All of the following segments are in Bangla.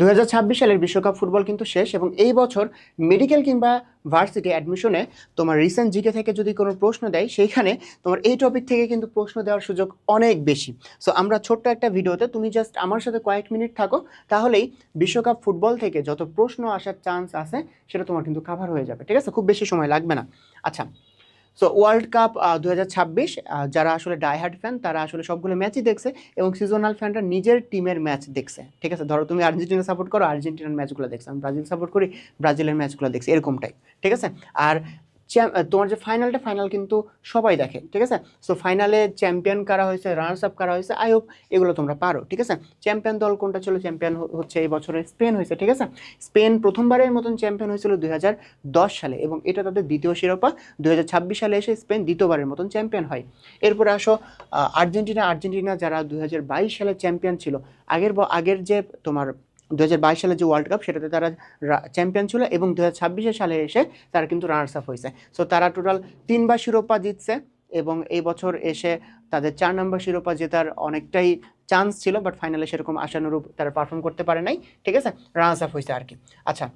2026 সালের বিশ্বকাপ ফুটবল কিন্তু শেষ এবং এই বছর মেডিকেল কিংবা ভার্সিটি অ্যাডমিশনে তোমার রিসেন্ট জিকে থেকে যদি কোনো প্রশ্ন দেয় সেইখানে তোমার এই টপিক থেকে কিন্তু প্রশ্ন দেওয়ার সুযোগ অনেক বেশি। সো আমরা ছোট্ট একটা ভিডিওতে তুমি জাস্ট আমার সাথে কয়েক মিনিট থাকো, তাহলেই বিশ্বকাপ ফুটবল থেকে যত প্রশ্ন আসার চান্স আছে সেটা তোমার কিন্তু কাভার হয়ে যাবে। ঠিক আছে, খুব বেশি সময় লাগবে না। আচ্ছা, সো ওয়ার্ল্ড কাপ 2026 যারা আসলে ডাইহার্ড ফ্যান তারা আসলে সবগুলো ম্যাচই দেখছে এবং সিজনাল ফ্যানরা নিজের টিমের ম্যাচ দেখছে। ঠিক আছে, ধরো তুমি আর্জেন্টিনা সাপোর্ট করো, আর্জেন্টিনার ম্যাচগুলো দেখছে, আমি ব্রাজিল সাপোর্ট করি, ব্রাজিলের ম্যাচগুলো দেখছি, এরকমটাই। ঠিক আছে, আর তোমার যে ফাইনাল কিন্তু সবাই দেখে। ঠিক আছে, সো ফাইনালে চ্যাম্পিয়ন কারা হয়েছে, রানার্স আপ কারা হয়েছে, আই হোপ এগুলো তোমরা পারো। ঠিক আছে, চ্যাম্পিয়ন দল কোনটা ছিল? চ্যাম্পিয়ন হচ্ছে এই বছরে স্পেন হয়েছে। ঠিক আছে, স্পেন প্রথমবারের মতন চ্যাম্পিয়ন হয়েছিল 2010 সালে এবং এটা তাদের দ্বিতীয় শিরোপা। 2026 সালে এসে স্পেন দ্বিতীয়বারের মতন চ্যাম্পিয়ন হয়। এরপরে আসো আর্জেন্টিনা যারা 2022 সালে চ্যাম্পিয়ন ছিল। আগের যে তোমার 2022 সালে যে ওয়ার্ল্ড কাপ সেটাতে তারা চ্যাম্পিয়ন ছিল এবং 2026 সালে এসে তারা কিন্তু রানার্স আপ হয়েছে। সো তারা টোটাল 3বার শিরোপা জিতছে এবং এই বছর এসে তাদের 4 নম্বর শিরোপা জেতার অনেকটাই চান্স ছিল, বাট ফাইনালে সেরকম আশানুরূপ তারা পারফর্ম করতে পারে নাই। ঠিক আছে, রানার্স আপ হয়েছে আর কি। আচ্ছা,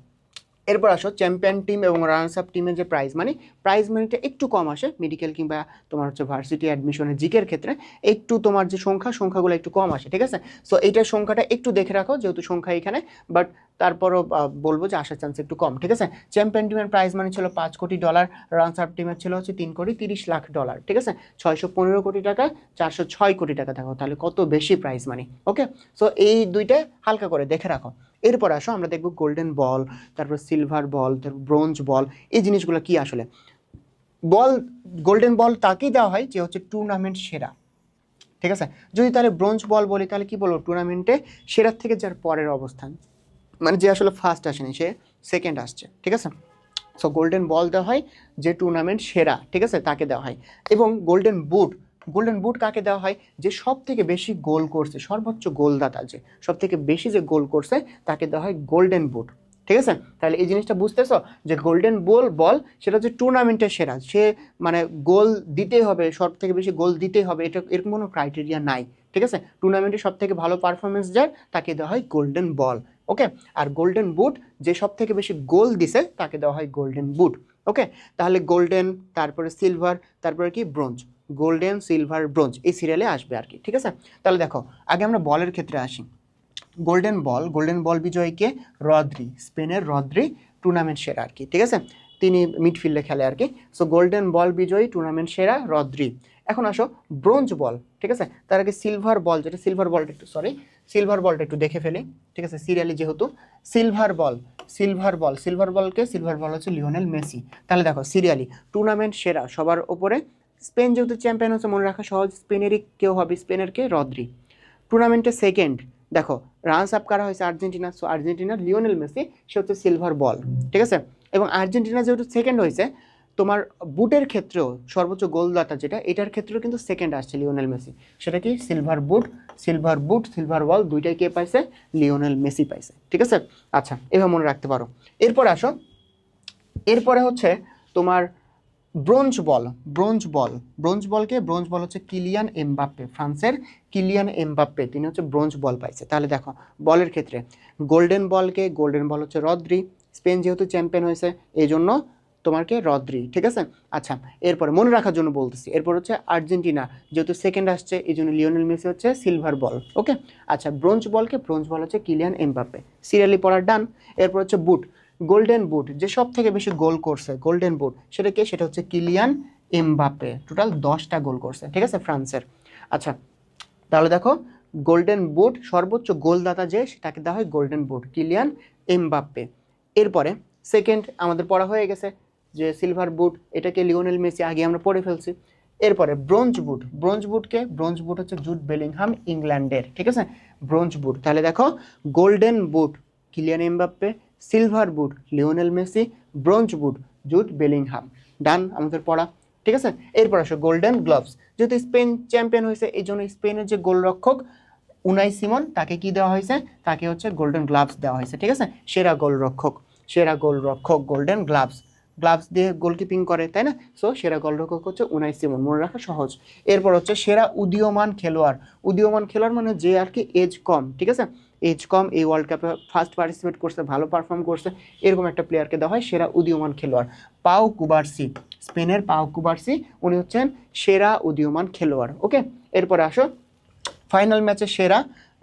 এরপর আসো চ্যাম্পিয়ন টিম এবং রানার্স আপ টিমের যে প্রাইজ মানিটা একটু কম আসে মেডিকেল কিংবা তোমার হচ্ছে ভার্সিটি অ্যাডমিশনের জিকের ক্ষেত্রে। একটু তোমার যে সংখ্যাগুলো একটু কম আসে। ঠিক আছে, সো এইটার সংখ্যাটা একটু দেখে রাখো যেহেতু সংখ্যা এখানে, বাট তারপরও বলবো যে আসার চান্স একটু কম। ঠিক আছে, চ্যাম্পিয়ন টিমের প্রাইজ মানি ছিল $5 কোটি, রানার্স আপ টিমের ছিল হচ্ছে $3,30,00,000। ঠিক আছে, 615 কোটি টাকা, 406 কোটি টাকা থাকো, তাহলে কত বেশি প্রাইজ মানি। ওকে, সো এই দুইটা হালকা করে দেখে রাখো। এরপর আসো আমরা দেখবো গোল্ডেন বল, তারপর সিলভার বল, তারপর ব্রোঞ্জ বল। এই জিনিসগুলো কি আসলে? গোল্ডেন বল তাকেই দেওয়া হয় যে হচ্ছে টুর্নামেন্ট সেরা। ঠিক আছে, যদি তাহলে ব্রোঞ্জ বল বলি তাহলে কি বলবো? টুর্নামেন্টে সেরার থেকে যার পরের অবস্থান, মানে যে আসলে ফার্স্ট আসেনি সে সেকেন্ড আসছে। ঠিক আছে, সো গোল্ডেন বল দেওয়া হয় যে টুর্নামেন্ট সেরা। ঠিক আছে, তাকে দেওয়া হয়। এবং গোল্ডেন বুট কাকে দেওয়া হয়? যে সব থেকে বেশি গোল করছে, সর্বোচ্চ গোলদাতা, যে সব থেকে বেশি যে গোল করছে তাকে দেওয়া হয় গোল্ডেন বুট। ঠিক আছে, তাহলে এই জিনিসটা বুঝতেছো যে গোল্ডেন বল সেটা হচ্ছে টুর্নামেন্টের সেরা, সে মানে গোল দিতেই হবে, সব থেকে বেশি গোল দিতেই হবে, এটা এরকম কোনো ক্রাইটেরিয়া নাই। ঠিক আছে, টুর্নামেন্টে সব থেকে ভালো পারফরমেন্স যার তাকে দেওয়া হয় গোল্ডেন বল। ওকে, আর গোল্ডেন বুট যে সব থেকে বেশি গোল দিছে তাকে দেওয়া হয় গোল্ডেন বুট। ওকে, তাহলে গোল্ডেন, তারপরে সিলভার, তারপরে কি ব্রোঞ্জ, গোল্ডেন সিলভার ব্রোঞ্জ এই সিরিয়ালে আসবে আর কি। ঠিক আছে, তাহলে দেখো আগে আমরা বলের ক্ষেত্রে আসি। গোল্ডেন বল বিজয়ীকে? রদ্রি, স্পেনের রদ্রি টুর্নামেন্ট সেরা আর কি। ঠিক আছে, তিনি মিডফিল্ডে খেলে আর কি। সো গোল্ডেন বল বিজয়ী টুর্নামেন্ট সেরা রদ্রি। এখন আসো ব্রোঞ্জ বল। ঠিক আছে, তার আগে সিলভার বল, যেটা সিলভার বলটা একটু দেখে ফেলি। ঠিক আছে, সিরিয়ালি যেহেতু সিলভার বল হচ্ছে লিওনেল মেসি। তাহলে দেখো সিরিয়ালি টুর্নামেন্ট সেরা সবার ওপরে স্পেন যেহেতু চ্যাম্পিয়ন হচ্ছে, মনে রাখা সহজ, স্পেনেরই কেউ হবে, স্পেনের কে? রদ্রি। টুর্নামেন্টে সেকেন্ড দেখো রানার্স আপ কারা হয়েছে? আর্জেন্টিনা। সো আর্জেন্টিনার লিওনেল মেসি, সে হচ্ছে সিলভার বল। ঠিক আছে, এবং আর্জেন্টিনা যেহেতু সেকেন্ড হয়েছে, তোমার বুটের ক্ষেত্রেও সর্বোচ্চ গোলদাতা যেটা, এটার ক্ষেত্রেও কিন্তু সেকেন্ড আসছে লিওনেল মেসি। সেটা কি? সিলভার সিলভার বল দুইটাই কে পাইছে? লিওনেল মেসি পাইছে। ঠিক আছে, আচ্ছা এভাবে মনে রাখতে পারো। এরপরে হচ্ছে তোমার ব্রোঞ্জ বল হচ্ছে কিলিয়ান এমবাপ্পে, ফ্রান্সের কিলিয়ান এমবাপ্পে, তিনি হচ্ছে ব্রোঞ্জ বল পাইছে। তাহলে দেখো বলের ক্ষেত্রে গোল্ডেন বল হচ্ছে রদ্রি, স্পেন যেহেতু চ্যাম্পিয়ন হয়েছে এই জন্য তোমারকে রদ্রি। ঠিক আছে, আচ্ছা এরপরে মনে রাখার জন্য বলতেছি, এরপর হচ্ছে আর্জেন্টিনা যেহেতু সেকেন্ড আসছে এই জন্য লিওনেল মেসি হচ্ছে সিলভার বল। ওকে, আচ্ছা ব্রোঞ্জ বল হচ্ছে কিলিয়ান এমবাপ্পে, সিরিয়ালি পড়া ডান। এরপর হচ্ছে গোল্ডেন বুট যে সব থেকে বেশি গোল করছে, গোল্ডেন বুট সেটা কে? সেটা হচ্ছে কিলিয়ান এমবাপ্পে, টোটাল 10টা গোল করছে। ঠিক আছে, ফ্রান্সের। আচ্ছা, তাহলে দেখো গোল্ডেন বুট সর্বোচ্চ গোলদাতা যে, সেটাকে দেওয়া হয় গোল্ডেন বুট কিলিয়ান এমবাপ্পে। এরপরে সেকেন্ড আমাদের পড়া হয়ে গেছে যে সিলভার বুট, এটাকে লিওনেল মেসি, আগে আমরা পড়ে ফেলছি। এরপরে ব্রোঞ্জ বুট হচ্ছে জুড বেলিংহাম, ইংল্যান্ডের। ঠিক আছে, ব্রোঞ্জ বুট। তাহলে দেখো golden boot Kylian Mbappe, silver boot Lionel Messi, bronze boot Jude Bellingham. Done আমাদের পড়া। ঠিক আছে, এরপর আসো গোল্ডেন গ্লাভস, যেহেতু স্পেন চ্যাম্পিয়ন হয়েছে এই জন্য স্পেনের যে গোলরক্ষক উনাই সিমন, তাকে কি দেওয়া হয়েছে? তাকে হচ্ছে গোল্ডেন গ্লাভস দেওয়া হয়েছে। ঠিক আছে, সেরা গোলরক্ষক গোল্ডেন গ্লাভস দিয়ে গোলকিপিং করে, তাই না? সো সেরা গোলরক্ষক হচ্ছে উনাই সিমন, মনে রাখা সহজ। এরপর হচ্ছে সেরা উদীয়মান খেলোয়াড় মানে যে আর কি এজ কম। ঠিক আছে, এজ কম, এই ওয়ার্ল্ড কাপে ফার্স্ট পার্টিসিপেট করছে, ভালো পারফর্ম করছে, এরকম একটা প্লেয়ারকে দেওয়া হয় সেরা উদীয়মান খেলোয়াড়। পাও কুবার্সি, স্পেনের পাও কুবার্সি, উনি হচ্ছেন সেরা উদীয়মান খেলোয়াড়। ওকে, এরপরে আসো ফাইনাল ম্যাচে সেরা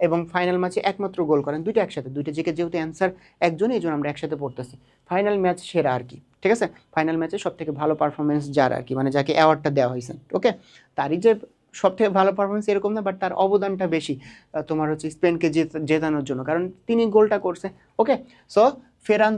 এবং ফাইনাল ম্যাচে একমাত্র গোল করেন, দুইটা একসাথে, দুইটা জিকে যেহেতু অ্যান্সার একজনই, এই জন্য আমরা একসাথে পড়তেছি। ফাইনাল ম্যাচ সেরা আর কি, ঠিক আছে, ফাইনাল ম্যাচে সব থেকে ভালো পারফরমেন্স যার আর কি, মানে যাকে অ্যাওয়ার্ডটা দেওয়া হয়েছে। ওকে, তারই যে সব থেকে ভালো পারফরমেন্স এরকম না, বাট তার অবদানটা বেশি তোমার হচ্ছে স্পেনকে জেতানোর জন্য, কারণ তিনি গোলটা করছে। ওকে, সো ফেরান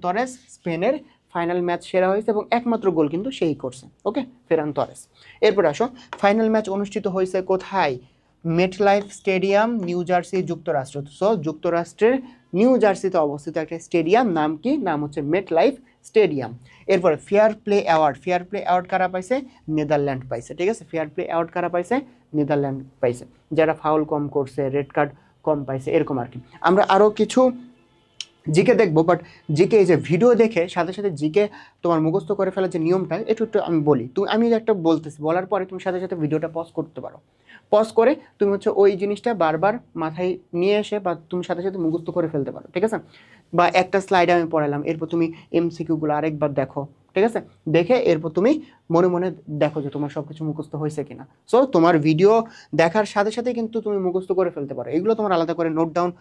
তরেস স্পেনের ফাইনাল ম্যাচ সেরা হয়েছে এবং একমাত্র গোল কিন্তু সেই করছে। ওকে, ফেরান তরেস। এরপর আসো ফাইনাল ম্যাচ অনুষ্ঠিত হয়েছে কোথায়? মেটলাইফ স্টেডিয়াম, নিউ জার্সি, যুক্তরাষ্ট্র। সো যুক্তরাষ্ট্রের নিউ জার্সিতে অবস্থিত একটা স্টেডিয়াম, নাম কি? নাম হচ্ছে মেটলাইফ স্টেডিয়াম। এরপরে ফেয়ার প্লে অ্যাওয়ার্ড কারা পাইছে? নেদারল্যান্ড পাইছে, ঠিক আছে, ফেয়ার প্লে অ্যাওয়ার্ড কারা পাইছে? নেদারল্যান্ড পাইছে, যারা ফাউল কম করছে, রেড কার্ড কম পাইছে, এরকম আর কি। আমরা আরও কিছু জিকে দেখবো, বাট জিকে এই যে ভিডিও দেখে সাথে সাথে জিকে তোমার মুখস্থ করে ফেলার যে নিয়মটা, একটু আমি বলি, আমি একটা বলতেছি, বলার পরে তুমি সাথে সাথে ভিডিওটা পজ করতে পারো, পজ করে তুমি হচ্ছে ওই জিনিসটা বারবার মাথায় নিয়ে এসে বা তুমি সাথে সাথে মুখস্থ করে ফেলতে পারো, ঠিক আছে। বা একটা স্লাইড আমি পড়ালাম, এরপর তুমি এমসিকিউগুলো আরেকবার দেখো, ঠিক আছে, দেখে এরপর তুমি মনে মনে দেখো যে তোমার সব কিছু মুখস্থ হয়েছে কিনা। সো তোমার ভিডিও দেখার সাথে সাথে কিন্তু তুমি মুখস্থ করে ফেলতে পারো, এগুলো তোমার আলাদা করে নোট ডাউন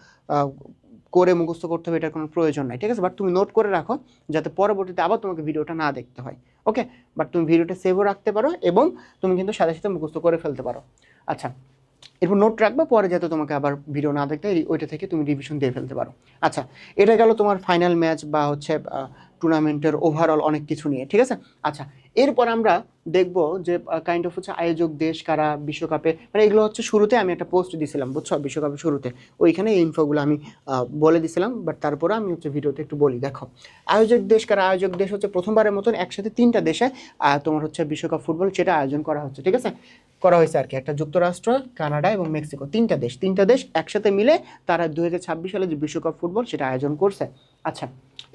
করে মুখস্থ করতে হবে, এটার কোনো প্রয়োজন নাই, ঠিক আছে, বাট তুমি নোট করে রাখো যাতে পরবর্তীতে আবার তোমাকে ভিডিওটা না দেখতে হয়। ওকে, বাট তুমি ভিডিওটা সেভও রাখতে পারো এবং তুমি কিন্তু সাথে সাথে মুখস্থ করে ফেলতে পারো। আচ্ছা, এরপর নোট রাখবে, পরে যাতে তোমাকে আবার ভিডিও না দেখতে হয় ওইটা থেকে তুমি রিভিশন দিয়ে ফেলতে পারো। আচ্ছা, এটা গেল তোমার ফাইনাল ম্যাচ বা হচ্ছে টুর্নামেন্টের ওভারঅল অনেক কিছু নিয়ে, ঠিক আছে। আচ্ছা, এরপর আমরা দেখব যে কাইন্ড অফ হচ্ছে আয়োজক দেশ কারা বিশ্বকাপে, মানে এগুলো হচ্ছে শুরুতে আমি একটা পোস্ট দিয়েছিলাম, বুঝছো, বিশ্বকাপের শুরুতে ওইখানে এই ইনফোগুলো আমি বলে দিয়েছিলাম, বাট তারপরে আমি হচ্ছে ভিডিওতে একটু বলি। দেখো, আয়োজক দেশ কারা? আয়োজক দেশ হচ্ছে প্রথমবারের মতন একসাথে 3টা দেশে তোমার হচ্ছে বিশ্বকাপ ফুটবল সেটা আয়োজন করা হচ্ছে, ঠিক আছে, করা হয়েছে আর কি। একটা যুক্তরাষ্ট্র, কানাডা এবং মেক্সিকো, 3টা দেশ একসাথে মিলে তারা 2026 সালে যে বিশ্বকাপ ফুটবল সেটা আয়োজন করছে। আচ্ছা,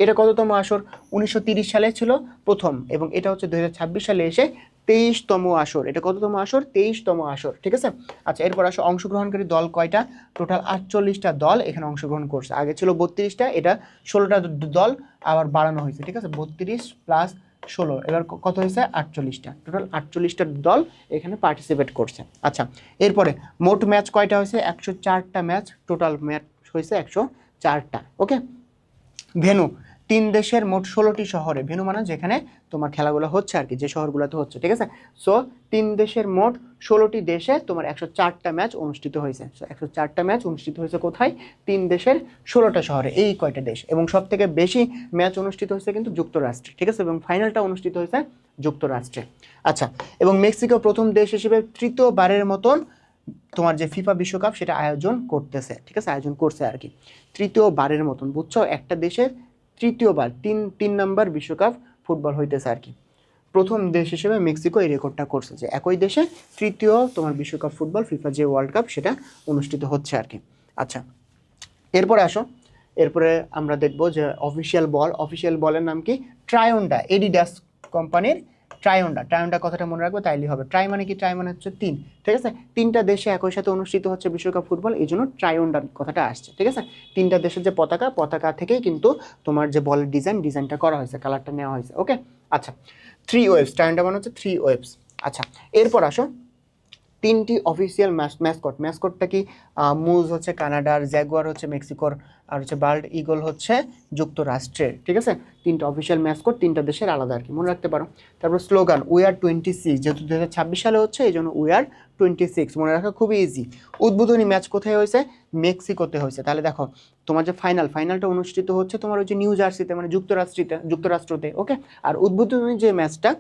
এটা কততম আসর? 1930 সালে ছিল প্রথম, এবং এটা হচ্ছে 2026 সালে এসে 23তম আসর। এটা কততম আসর? 23তম আসর, ঠিক আছে। আচ্ছা, এরপর আসো অংশগ্রহণকারী দল কয়টা? টোটাল 48টা দল এখানে অংশগ্রহণ করছে, আগে ছিল 32টা, এটা 16টা দল আবার বাড়ানো হয়েছে, ঠিক আছে, 32 প্লাস 16, এবার কত হয়েছে? 48টা, টোটাল 48টা দল এখানে পার্টিসিপেট করছে। আচ্ছা, এরপরে মোট ম্যাচ কয়টা হয়েছে? 104টা ম্যাচ, টোটাল ম্যাচ হয়েছে 104টা। ওকে, ভেন্যু 3 দেশের মোট 16টি শহরে, ভেন্যু মানে যেখানে তোমার খেলাগুলো হচ্ছে আর কি, যে শহরগুলোতে হচ্ছে, ঠিক আছে। সো 3 দেশের মোট 16টি দেশে তোমার 104টা ম্যাচ অনুষ্ঠিত হয়েছে। সো 104টা ম্যাচ অনুষ্ঠিত হয়েছে কোথায়? 3 দেশের 16টা শহরে, এই কয়টা দেশ। এবং সব থেকে বেশি ম্যাচ অনুষ্ঠিত হয়েছে কিন্তু যুক্তরাষ্ট্রে, ঠিক আছে, এবং ফাইনালটা অনুষ্ঠিত হয়েছে যুক্তরাষ্ট্রে। আচ্ছা, এবং মেক্সিকো প্রথম দেশ হিসেবে 3য়বারের মতন তোমার যে ফিফা বিশ্বকাপ সেটা আয়োজন করতেছে, ঠিক আছে, আয়োজন করছে আর কি, 3য়বারের মতন, বুঝছো, একটা দেশের 3য়বার, তিন নম্বর বিশ্বকাপ ফুটবল হইতেছে আর কি। প্রথম দেশ হিসেবে মেক্সিকো এই রেকর্ডটা করছে যে একই দেশে 3য় তোমার বিশ্বকাপ ফুটবল, ফিফা যে ওয়ার্ল্ড কাপ সেটা অনুষ্ঠিত হচ্ছে আর কি। আচ্ছা, এরপরে আসো, এরপরে আমরা দেখবো যে অফিসিয়াল বলের নাম কি? ট্রায়োন্ডা, এডিডাস কোম্পানির ট্রায়োন্ডা কথাটা মনে রাখবো তাইলে হবে। ট্রাই মানে কি? ট্রাই মানে হচ্ছে 3, ঠিক আছে, 3টা দেশে একই সাথে অনুষ্ঠিত হচ্ছে বিশ্বকাপ ফুটবল, এই জন্য ট্রায়োন্ডা কথাটা আসছে, ঠিক আছে। 3টা দেশের যে পতাকা থেকেই কিন্তু তোমার যে বলের ডিজাইনটা করা হয়েছে, কালারটা নেওয়া হয়েছে। ওকে, আচ্ছা, 3 ওয়েভস, ট্রায়োন্ডা মানে হচ্ছে 3 ওয়েভস। আচ্ছা, এরপর আসো 3টি অফিসিয়াল ম্যাসকটটা কি? মুজ হচ্ছে কানাডার, জ্যাগুয়ার হচ্ছে মেক্সিকোর, আর হচ্ছে বাল্ড ইগল হচ্ছে যুক্তরাষ্ট্রের, ঠিক আছে। 3টা অফিসিয়াল ম্যাসকট 3টা দেশের আলাদা আর কি, মনে রাখতে পারো। তারপর স্লোগান উই আর 26, যেহেতু 2026 সালে হচ্ছে এই জন্য উই আর 26, মনে রাখা খুবই ইজি। উদ্বোধনী ম্যাচ কোথায় হয়েছে? মেক্সিকোতে হয়েছে। তাহলে দেখো, তোমার যে ফাইনালটা অনুষ্ঠিত হচ্ছে তোমার হচ্ছে নিউ জার্সিতে, মানে যুক্তরাষ্ট্রতে। ওকে, আর উদ্বোধনী যে ম্যাচটা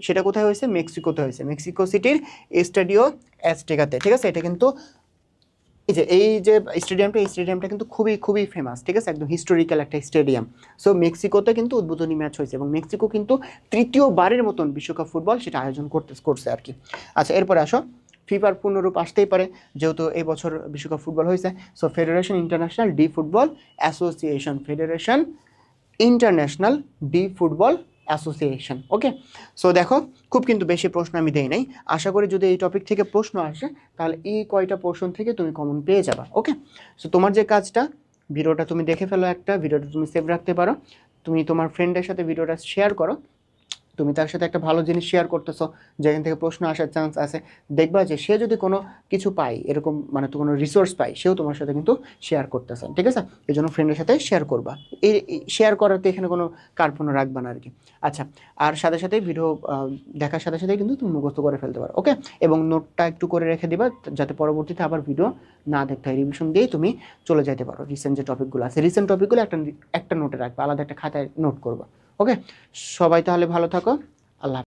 সেটা কোথায় হয়েছে? মেক্সিকোতে হয়েছে, মেক্সিকো সিটির স্টাডিও অ্যাজটেকাতে, ঠিক আছে। এটা কিন্তু এই যে স্টেডিয়ামটা কিন্তু খুবই ফেমাস, ঠিক আছে, একদম হিস্টোরিক্যাল একটা স্টেডিয়াম। সো মেক্সিকোতে কিন্তু উদ্বোধনী ম্যাচ হয়েছে এবং মেক্সিকো কিন্তু 3য়বারের মতন বিশ্বকাপ ফুটবল সেটা আয়োজন করছে আর কি। আচ্ছা, এরপরে আসো, ফিফার পূর্ণরূপ আসতেই পারে যেহেতু এই বছর বিশ্বকাপ ফুটবল হয়েছে। So federation international de football association association. Okay, so দেখো খুব কিন্তু বেশি প্রশ্ন আমি দেই নাই, আশা করি যদি এই টপিক থেকে প্রশ্ন আসে তাহলে এই কয়টা পোর্শন থেকে তুমি কমন পেয়ে যাবা। ওকে, সো তোমার যে কাজটা, ভিডিওটা তুমি দেখে ফেলো, একটা ভিডিওটা তুমি সেভ রাখতে পারো, তুমি তোমার ফ্রেন্ডের সাথে ভিডিওটা শেয়ার করো, তুমি তার সাথে একটা ভালো জিনিস শেয়ার করতেছো যেখান থেকে প্রশ্ন আসার চান্স আছে, দেখবা যে সে যদি কোনো কিছু পায় এরকম, মানে তো কোনো রিসোর্স পায়, সেও তোমার সাথে কিন্তু শেয়ার করতেছে, ঠিক আছে? এই জন্য ফ্রেন্ডের সাথে শেয়ার করবা, এই শেয়ার করাতে এখানে কোনো কার্পণ্য রাখবা না আর কি। আচ্ছা, আর সাথে সাথে ভিডিও দেখার সাথে সাথে কিন্তু তুমি মুখস্থ করে ফেলতে পারো। ওকে, এবং নোটটা একটু করে রেখে দিবা যাতে পরবর্তীতে আবার ভিডিও না দেখতে হয়, রিভিশন দিয়েই তুমি চলে যেতে পারো। রিসেন্ট যে টপিকগুলো আছে, রিসেন্ট টপিকগুলো একটা একটা নোটে রাখবা, আলাদা একটা খাতায় নোট করবা। ওকে, সবাই তাহলে ভালো থাকো, আল্লাহ।